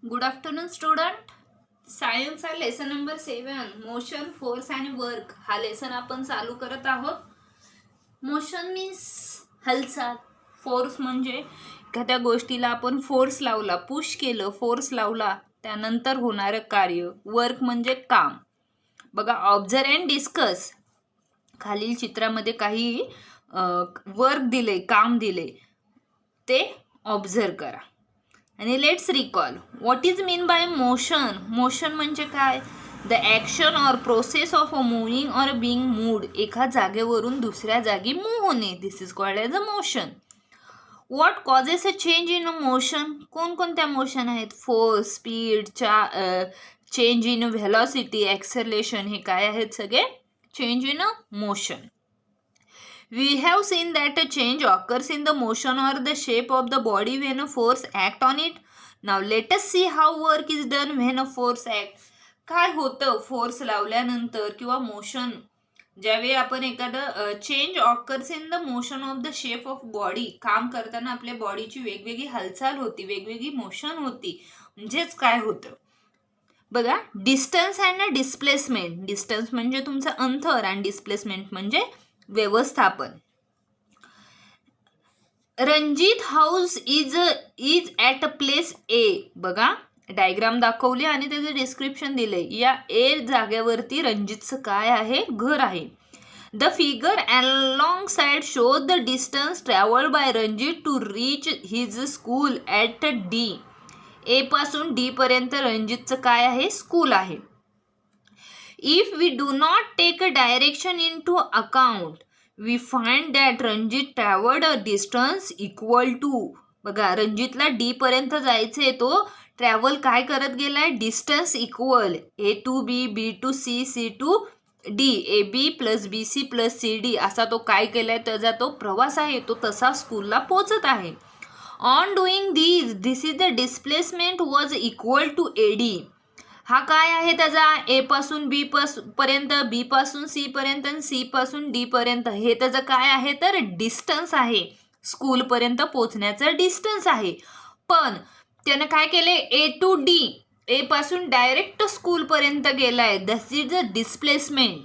Good afternoon student. Science आहे lesson number 7 motion force आणि work हा लेसन आपण चालू करत आहोत. मोशन मीन्स हालचाल, फोर्स म्हणजे एखाद्या गोष्टीला आपण फोर्स लावला, पुश केलं, फोर्स लावला त्यानंतर होणारं कार्य. वर्क म्हणजे काम. बघा, ऑब्झर्व अँड डिस्कस. खालील चित्रामध्ये काही वर्क दिले, काम दिले, ते ऑब्झर्व करा. आणि let's recall what is mean by motion. Motion म्हणजे काय? The action or process of a moving or being moved. एका जागेवरून दुसऱ्या जागी मूव्ह होणे. This is called as a motion. What causes a change in a motion. कोणकोणत्या motion आहेत? Force, speed, change in velocity, acceleration, हे काय आहेत? सगळे change in a motion. We have seen that a change occurs in the motion or the shape of the body when a force acts on it. Now let us see how work is done when a force acts. काय होतं force लावल्यानंतर किंवा motion ज्यावेळी आपण एखादं change occurs in the motion of the shape of body. काम करताना आपल्या बॉडीची वेगवेगळी हालचाल होती, वेगवेगळी मोशन होती. म्हणजेच काय होतं बघा, डिस्टन्स अँड डिस्प्लेसमेंट. डिस्टन्स म्हणजे तुमचं अंतर आणि डिस्प्लेसमेंट म्हणजे व्यवस्थापन. Ranjit house is at a place A. बघा, डायग्राम दाखवली आणि त्याचं डिस्क्रिप्शन दिले. या ए जागेवरती रणजितचं काय आहे? घर आहे. The figure alongside show the distance travelled by Ranjit to reach his school at D. A पासून डी पर्यंत रणजितचं काय आहे? स्कूल आहे. If we do not take a direction into account, we find that Ranjit traveled a distance equal to. बघा, रणजितला D पर्यंत जायचंय, तो travel काय करत गेलाय? Distance equal A to B, B to C, C to D, A B plus B C plus C D असा तो काय केलाय? त्याचा तो प्रवास आहे, तो तसा स्कूलला पोचत आहे. On doing this is the displacement was equal to A D. हा काय आहे त्याचा? ए पासून बी पर्यंत, बी पासून सी पर्यंत आणि सी पासून डी पर्यंत. हे त्याचं काय आहे? तर डिस्टन्स आहे, स्कूलपर्यंत पोचण्याचं डिस्टन्स आहे. पण त्यानं काय केले? ए टू डी, ए पासून डायरेक्ट स्कूलपर्यंत गेलाय. That is the displacement.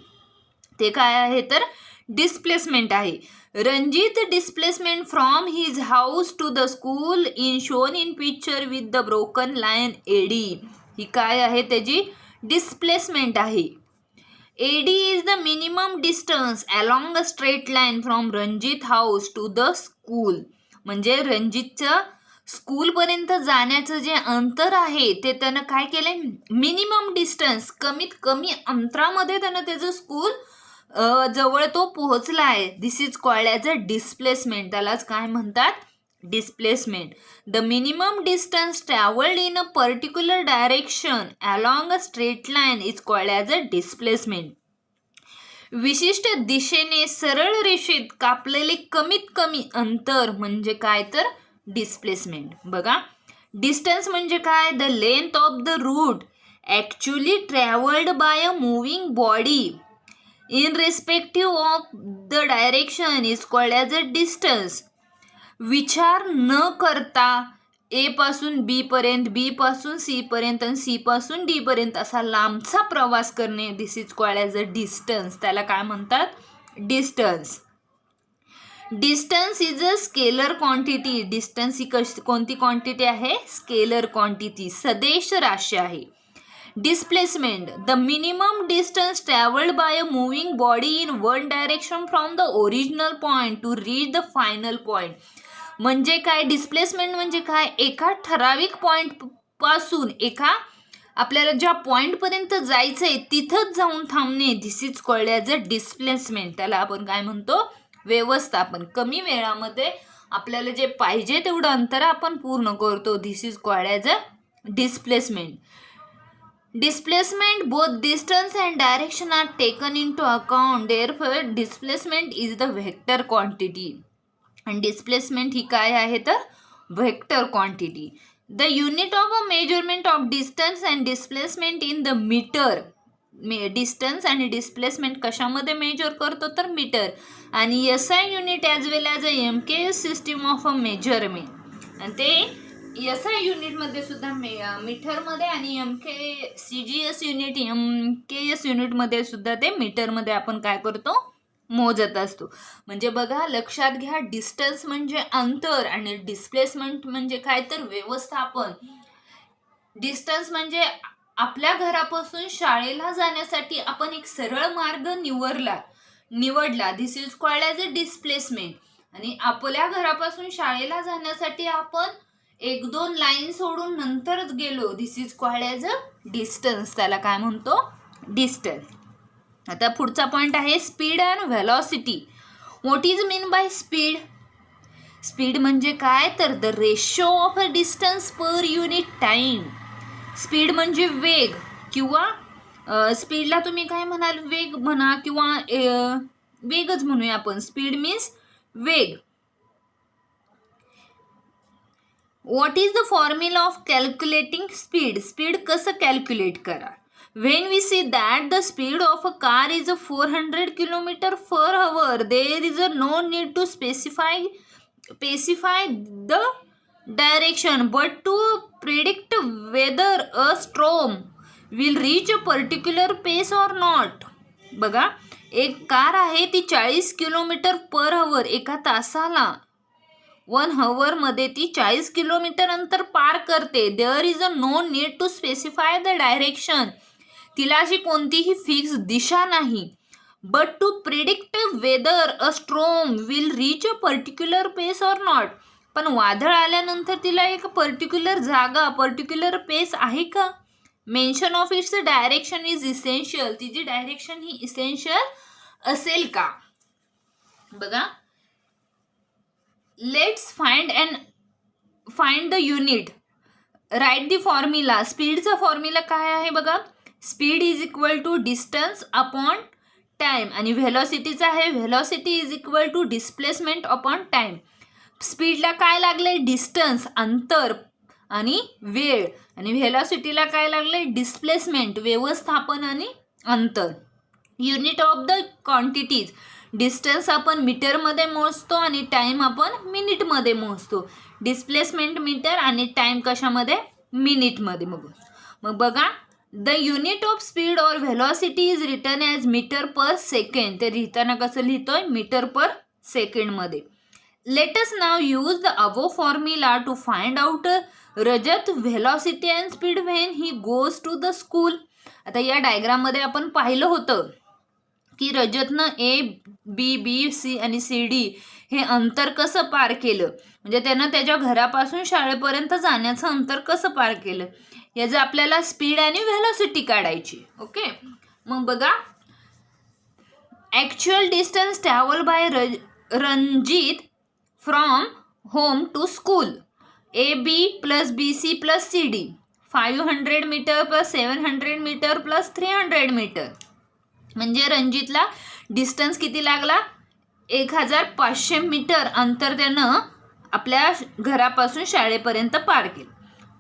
ते काय आहे? तर डिस्प्लेसमेंट आहे. Ranjit displacement from his house to the school in shown in picture with the broken line AD. ही काय आहे? त्याची डिस्प्लेसमेंट आहे. AD is the minimum distance along a straight line from Ranjit house to the school. म्हणजे रणजितचं स्कूलपर्यंत जाण्याचं जे अंतर आहे ते त्यानं काय केलंय? मिनिमम डिस्टन्स, कमीत कमी अंतरामध्ये त्यानं त्याचं स्कूल जवळ तो पोहोचला आहे. This is called as a displacement. त्यालाच काय म्हणतात? Displacement. The minimum distance travelled in a particular direction along a straight line is called as a displacement. विशिष्ट दिशेने सरळ रेषेत कापलेले कमीत कमी अंतर म्हणजे काय? तर डिस्प्लेसमेंट. बघा, डिस्टन्स म्हणजे काय? The length of the route actually travelled by a moving body in respective of the direction is called as a distance. विचार न करता ए पासून बी पर्यंत, बी पासून सी पर्यंत आणि सी पासून डी पर्यंत असा लांबचा प्रवास करणे. This is called as a distance. त्याला काय म्हणतात? Distance. Distance is a scalar quantity. Distance ही कोणती क्वांटिटी आहे? स्केलर क्वांटिटी, सदिश राशी आहे. Displacement, the minimum distance travelled by a moving body in one direction from the original point to reach the final point. म्हणजे काय? Displacement म्हणजे काय? एका ठराविक पॉईंट पासून आपल्याला ज्या पॉईंटपर्यंत जायचं आहे तिथंच जाऊन थांबणे. This is called as a displacement. त्याला आपण काय म्हणतो? व्यवस्थापन. कमी वेळामध्ये आपल्याला जे पाहिजे तेवढं अंतर आपण पूर्ण करतो. This is called as a displacement. Displacement, both distance and direction are taken into account. Therefore, displacement is the vector quantity. And displacement ही काय आहे? तर vector quantity. The unit of a measurement of distance and displacement in the meter. Distance आणि displacement कशामध्ये major करतो? तर metre. आणि SI unit as well as a MKS system of a measurement. आणि ते SI युनिटमध्ये सुद्धा मीटरमध्ये आणि CGS युनिट MKS युनिटमध्ये सुद्धा ते मीटरमध्ये आपण काय करतो, मोजत असतो. म्हणजे बघा लक्षात घ्या, डिस्टन्स म्हणजे अंतर आणि डिस्प्लेसमेंट म्हणजे काय तर व्यवस्थापन. डिस्टन्स म्हणजे आपल्या घरापासून शाळेला जाण्यासाठी आपण एक सरळ मार्ग निवडला, this is called as a displacement. आणि आपल्या घरापासून शाळेला जाण्यासाठी आपण 1-2 लाईन सोडून नंतरच गेलो, this is called as a distance. त्याला काय म्हणतो, डिस्टन्स. आता पुढचा पॉइंट आहे speed and velocity. What is mean by speed? Speed म्हणजे काय तर the ratio of a distance per unit time. Speed म्हणजे वेग, किंवा स्पीडला तुम्ही काय म्हणाल, वेग म्हणा किंवा वेगच म्हणूया आपण. स्पीड मीन्स वेग. What is the formula of calculating speed? Speed कसं कॅल्क्युलेट करा? When we see that the speed of a car is 400 km/h, there is no need to specify the direction, but to predict whether a storm will reach a particular pace or not. बघा, एक car आहे ती 40 km/h एका तासाला 1 hour मध्ये ती 40 kilometre अंतर पार करते. There is no need to specify the direction. तिला अशी कोणतीही फिक्स दिशा नाही. But to predict whether a storm will reach a particular place or not. पण वादळ आल्यानंतर तिला एक पर्टिक्युलर जागा, पर्टिक्युलर पेस आहे का? Mention of its direction is essential. तिची डायरेक्शन ही इसेन्शियल असेल का? बघा, let's find the unit. Write the formula. स्पीडचा फॉर्म्युला काय आहे बघा, speed is equal to distance upon time. आणि व्हेलॉसिटीचा आहे velocity is equal to displacement upon time. स्पीडला काय लागले, डिस्टन्स अंतर आणि वेळ. आणि व्हेलॉसिटीला काय लागले, डिस्प्लेसमेंट व्यवस्थापन आणि अंतर. Unit of the quantities. Distance आपण मीटरमध्ये मोजतो आणि टाइम आपण मिनिटमध्ये मोजतो. डिस्प्लेसमेंट मीटर आणि टाइम कशामध्ये, मिनिटमध्ये. मग बघा, the unit of speed or velocity is written as metre per second. ते लिहिताना कसं लिहितोय, मीटर पर सेकंडमध्ये. Let us now use the above formula to find out Rajat velocity and speed when he goes to the school. आता या डायग्राममध्ये आपण पाहिलं होतं की रजतनं B, C आणि CD हे अंतर कसं पार केलं, म्हणजे त्यानं त्याच्या घरापासून शाळेपर्यंत जाण्याचं अंतर कसं पार केलं. याचं आपल्याला स्पीड आणि व्हेलॉसिटी काढायची. ओके, मग बघा, actual distance travel by Ranjit from home to school AB + BC + CD 500 metre + 700 metre + 300 metre. म्हणजे रणजितला डिस्टन्स किती लागला, 1500 मीटर अंतर त्यानं आपल्या घरापासून शाळेपर्यंत पार केलं.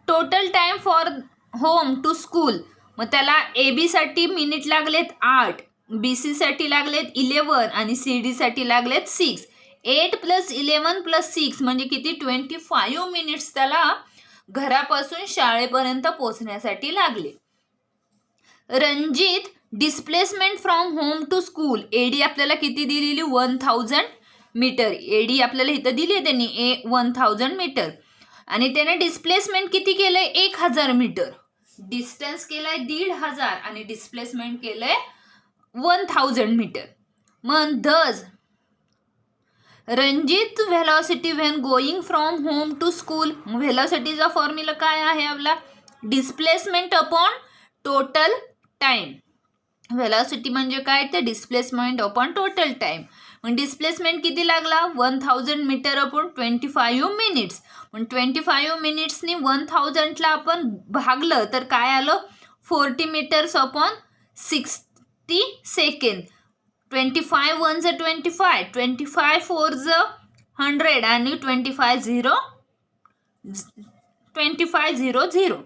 Total time for home to school. मग त्याला AB साठी मिनिट लागलेत 8, BC साठी लागलेत 11 आणि CD साठी लागलेत 6. 8 + 11 + 6 म्हणजे किती, 25 मिनिट्स त्याला घरापासून शाळेपर्यंत पोहोचण्यासाठी लागले. Ranjit displacement from home to school. AD आपल्याला किती दिलेली, 1000 मीटर. AD आपल्याला इथं दिली आहे त्यांनी 1000 मीटर. आणि त्याने डिस्प्लेसमेंट किती केलंय, 1000 मीटर. डिस्टन्स केलाय 1500 आणि डिस्प्लेसमेंट केलंय 1000 मीटर. मग thus Ranjit velocity when going from home to school. व्हेलॉसिटीचा फॉर्म्युला काय आहे आपला, displacement upon total time. Velocity म्हणजे काय, तर डिस्प्लेसमेंट अपॉन टोटल टाइम. मग डिस्प्लेसमेंट किती लागला, 1000 मीटर अपॉन 25 मिनिट्स. पण 25 मिनिट्सनी 1000ला आपण भागलं तर काय आलं, 40 मीटर्स अपॉन 60 सेकंड. 25 × 1 = 25, 25 × 4 = 100 आणि 25 0 0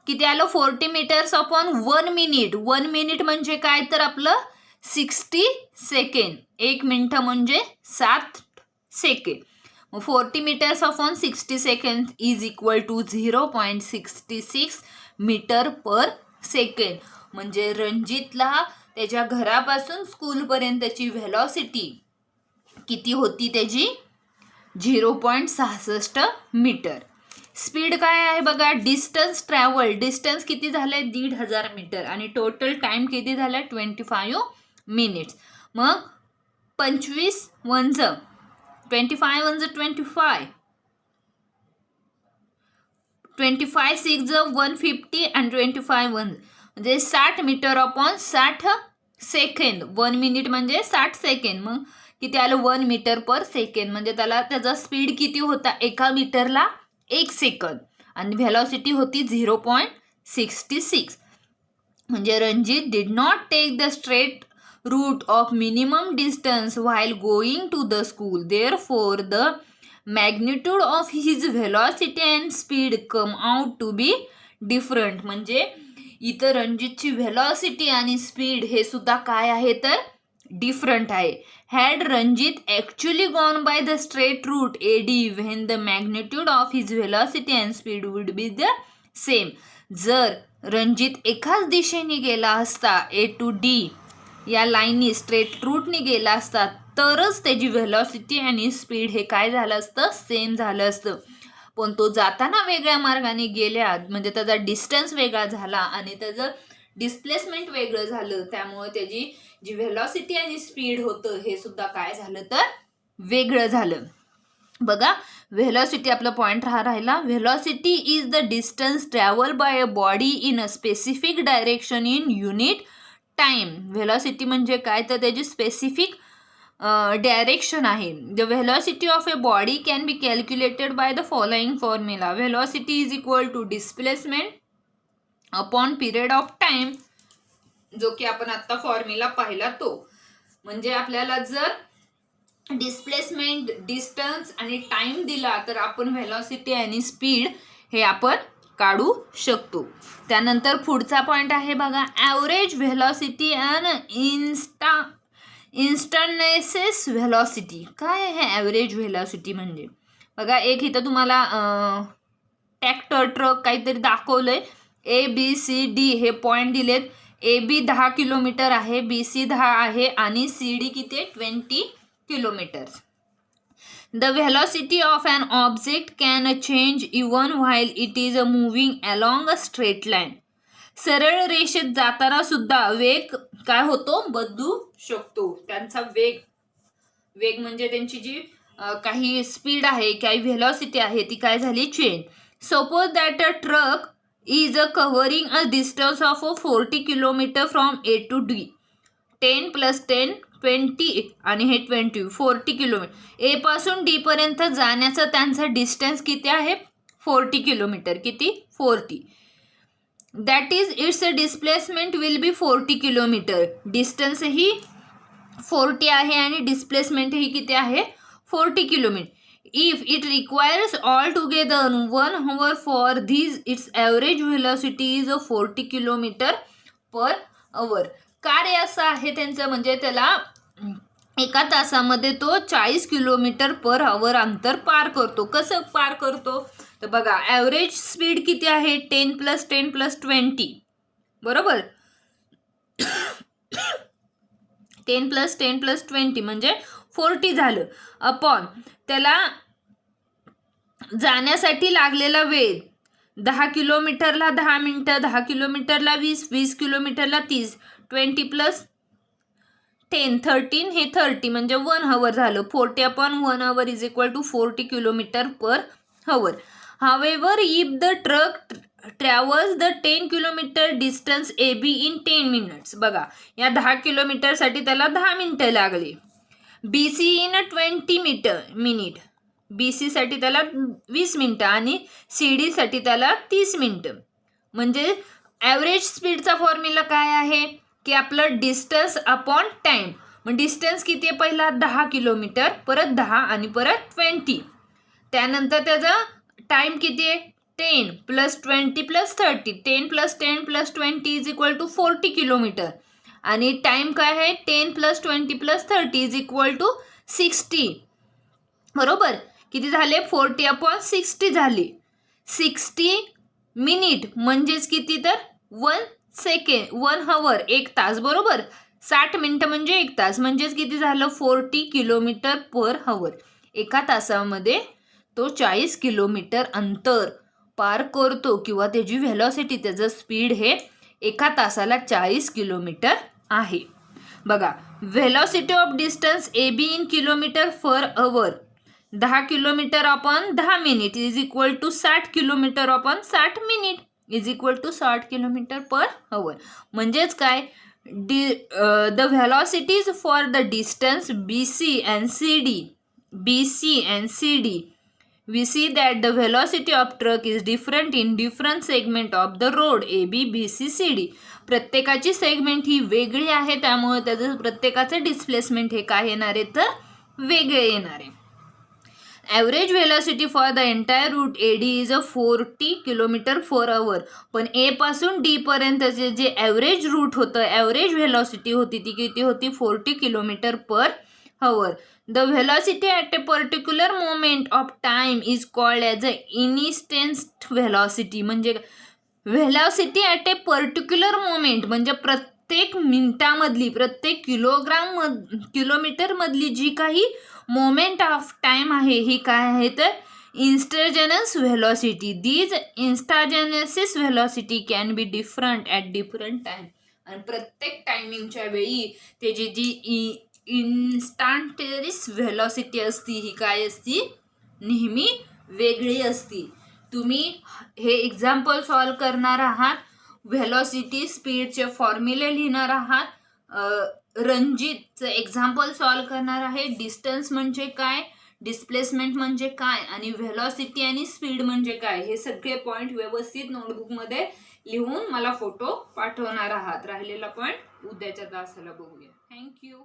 किती आलं, 40 मीटर्स अपॉन 1 मिनिट. 1 मिनिट म्हणजे काय तर आपलं 60 सेकंड. 1 मिनिट म्हणजे 7 second. 40 meters upon 60 seconds is equal to 0.66 metre per second. म्हणजे रणजितला त्याच्या घरापासून स्कूलपर्यंतची व्हेलॉसिटी किती होती त्याची 0.66 मीटर. स्पीड काय आहे बघा, डिस्टन्स ट्रॅव्हल, डिस्टन्स किती झालंय 1500 मीटर आणि टोटल टाइम किती झालाय 25 मिनिट्स. मग 25 वंज 25 वंज 25, 25 6 150 आणि 25 वन म्हणजे 60 मीटर अपॉन 60 सेकंद. 1 मिनिट म्हणजे 60 सेकंड. मग किती आलं 1 मीटर पर सेकंड. म्हणजे त्याचा स्पीड किती होता 1 मीटरला 1 सेकंद आणि व्हेलॉसिटी होती 0.66. म्हणजे Ranjit did not take the straight route of minimum distance while going to the school. Therefore the magnitude of his velocity and speed come out to be different. म्हणजे इथं रणजितची व्हेलॉसिटी आणि speed हे सुद्धा काय आहे तर डिफरंट आहे. Had Ranjit actually gone by the straight route AD when the magnitude of his velocity and speed would be the same. जर रणजित एकाच दिशेने गेला असता A to D या लाईनी स्ट्रेट रूटने गेला असता तरच त्याची व्हेलॉसिटी आणि स्पीड हे काय झालं असतं सेम झालं असतं. पण तो जाताना वेगळ्या मार्गाने गेल्या म्हणजे त्याचा डिस्टन्स वेगळा झाला आणि त्याचं डिस्प्लेसमेंट वेगळं झालं. त्यामुळे त्याची जी व्हेलॉसिटी आणि स्पीड होतं हे सुद्धा काय झालं तर वेगळं झालं. बघा व्हेलॉसिटी आपला पॉईंट राहिला. Velocity is the distance travel by a body in a specific direction in unit time. Velocity म्हणजे काय तर त्याची स्पेसिफिक डायरेक्शन आहे. The velocity of a body can be calculated by the following formula. Velocity is equal to displacement upon period of time, जो की आपण आता formula पाहिला तो. म्हणजे आपल्याला जर डिस्प्लेसमेंट, डिस्टन्स आणि टाइम दिला तर आपण व्हेलॉसिटी आणि स्पीड हे आपण काढू शकतो. त्यानंतर पुढचा पॉईंट आहे बघा, average velocity and instantaneous velocity. काय आहे ॲव्हरेज व्हेलॉसिटी म्हणजे बघा, एक इथं तुम्हाला ट्रॅक्टर ट्रक काहीतरी दाखवलंय. ABCD हे पॉईंट दिलेत. AB 10 किलोमीटर आहे, BC 10 आहे आणि CD किती आहे 20 kilometre. The velocity of an object can change even while it is moving along a straight line. सरळ रेषेत जाताना सुद्धा वेग काय होतो बदलू शकतो. त्यांचा वेग म्हणजे त्यांची जी काही स्पीड आहे, काही व्हेलॉसिटी आहे ती काय झाली change. Suppose that a truck is covering a distance of 40 kilometre from A to D. 10 + 10 20 आणि हे 20 40 किलोमीटर. A पासून D पर्यंत जाण्याचा त्यांचा डिस्टन्स किती आहे 40 किलोमीटर. किती 40. That is its displacement will be 40 kilometre. Distance ही 40 आहे आणि डिस्प्लेसमेंट ही किती आहे 40 kilometre. If it requires altogether 1 hour for this, its average velocity is 40 kilometer per hour. कार्य असं आहे त्यांचं म्हणजे त्याला एका तासामध्ये तो 40 किलोमीटर पर आवर अंतर पार करतो. कसं पार करतो तर बघा, ॲव्हरेज स्पीड किती आहे 10 + 10 + 20 बरोबर. 10 + 10 + 20 म्हणजे 40 झालं. अपॉन त्याला जाण्यासाठी लागलेला वेळ 10 किलोमीटरला 10 मिनटं, 10 किलोमीटरला 20, 20 किलोमीटरला 30, 20 + 10 13 हे 30 म्हणजे 1 hour झालं. 40/1 hour is equal to 40 kilometre per hour. However, if the truck travels the 10 kilometre distance AB in 10 minutes. बघा या 10 किलोमीटरसाठी त्याला 10 मिनिटं लागली. BC in 20 minute. BC साठी त्याला 20 मिनिटं आणि CD साठी त्याला 30 मिनिटं. म्हणजे ॲव्हरेज स्पीडचा फॉर्म्युला काय आहे की आपलं डिस्टन्स अपॉन टाईम. मग डिस्टन्स किती आहे पहिला 10 किलोमीटर, परत 10 आणि परत 20. त्यानंतर त्याचा टाईम किती आहे 10 + 20 + 30. 10 + 10 + 20 इज इक्वल टू 40 किलोमीटर आणि टाईम काय आहे 10 + 20 + 30 इज इक्वल टू 60 बरोबर. किती झाले 40/60 झाले. 60 मिनिट म्हणजेच किती तर 1 सेकंड 1 हवर 1 तास बरोबर. 60 मिनिटं म्हणजे 1 तास म्हणजेच किती झालं 40 किलोमीटर पर हवर. एका तासामध्ये तो 40 किलोमीटर अंतर पार करतो किंवा त्याची व्हेलॉसिटी त्याचं स्पीड हे एका तासाला 40 किलोमीटर आहे. बघा velocity of distance A B in kilometre per hour 10 kilometre upon 10 minute is equal to 60 kilometre upon 60 minute is equal to 60 kilometre per hour. म्हणजेच काय the velocities for the distance BC and CD we see that the velocity of truck is different in different segment of the road AB BC CD. प्रत्येकाची segment ही वेगळी आहे त्यामुळे त्याचं प्रत्येकाचं displacement हे काय येणार आहे तर वेगळे येणार आहे. Average velocity for the entire route AD is 40 kilometre per hour. पण ए पासून डी पर्यंतचे जे ॲव्हरेज रूट होतं ॲव्हरेज व्हेलॉसिटी होती ती किती होती 40 kilometre per hour. The velocity at a particular moment of time is called as a instant velocity. म्हणजे velocity at a particular moment म्हणजे प्रत्येक मिनिटामधली प्रत्येक किलोमीटर मधली जी काही मोमेंट ऑफ टाइम आहे ही काय आहे तर instantaneous velocity. These instantaneous velocity can be different at different time. आणि प्रत्येक टायमिंगच्या वेळी त्याची जी इन्स्टंटेनियस व्हेलॉसिटी असती ही काय असती नेहमी वेगळी असती. तुम्ही हे एक्झाम्पल सॉल्व करणार आहात, व्हेलॉसिटी स्पीडचे फॉर्म्युले लिहिणार आहात, रणजितचं एक्झाम्पल सॉल्व करणार आहे. डिस्टन्स म्हणजे काय, डिस्प्लेसमेंट म्हणजे काय आणि व्हेलॉसिटी आणि स्पीड म्हणजे काय हे सगळे पॉईंट व्यवस्थित नोटबुकमध्ये लिहून मला फोटो पाठवणार आहात. राहिलेला पॉईंट उद्याच्या तासाला बघूया. थँक्यू.